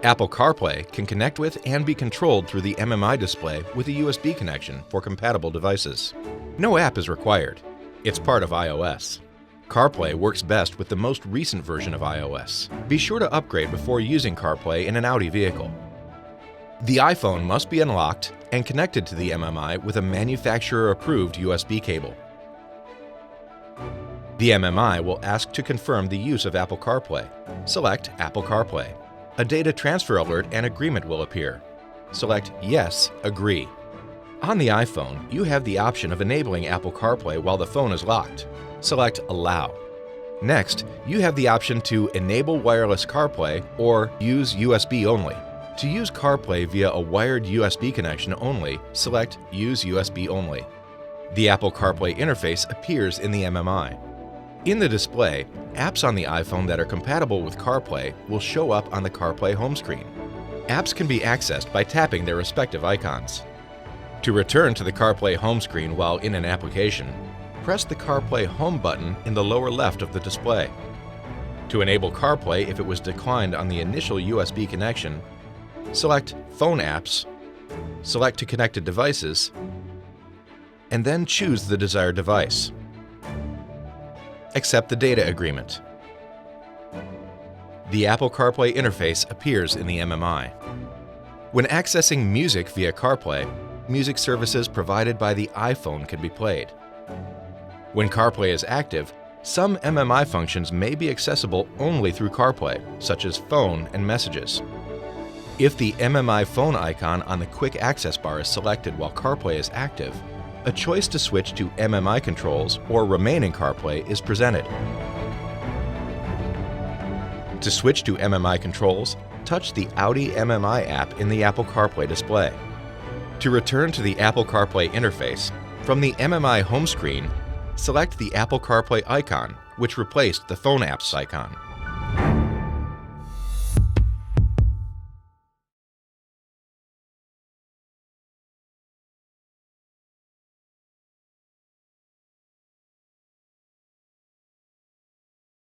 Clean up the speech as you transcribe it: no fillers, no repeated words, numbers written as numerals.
Apple CarPlay can connect with and be controlled through the MMI display with a USB connection for compatible devices. No app is required. It's part of iOS. CarPlay works best with the most recent version of iOS. Be sure to upgrade before using CarPlay in an Audi vehicle. The iPhone must be unlocked and connected to the MMI with a manufacturer-approved USB cable. The MMI will ask to confirm the use of Apple CarPlay. Select Apple CarPlay. A data transfer alert and agreement will appear. Select Yes, Agree. On the iPhone, you have the option of enabling Apple CarPlay while the phone is locked. Select Allow. Next, you have the option to enable wireless CarPlay or use USB only. To use CarPlay via a wired USB connection only, select Use USB only. The Apple CarPlay interface appears in the MMI. In the display, apps on the iPhone that are compatible with CarPlay will show up on the CarPlay home screen. Apps can be accessed by tapping their respective icons. To return to the CarPlay home screen while in an application, press the CarPlay Home button in the lower left of the display. To enable CarPlay if it was declined on the initial USB connection, select Phone Apps, select to Connected Devices, and then choose the desired device. Accept the data agreement. The Apple CarPlay interface appears in the MMI. When accessing music via CarPlay, music services provided by the iPhone can be played. When CarPlay is active, some MMI functions may be accessible only through CarPlay, such as phone and messages. If the MMI phone icon on the quick access bar is selected while CarPlay is active, a choice to switch to MMI controls or remain in CarPlay is presented. To switch to MMI controls, touch the Audi MMI app in the Apple CarPlay display. To return to the Apple CarPlay interface, from the MMI home screen, select the Apple CarPlay icon, which replaced the Phone Apps icon.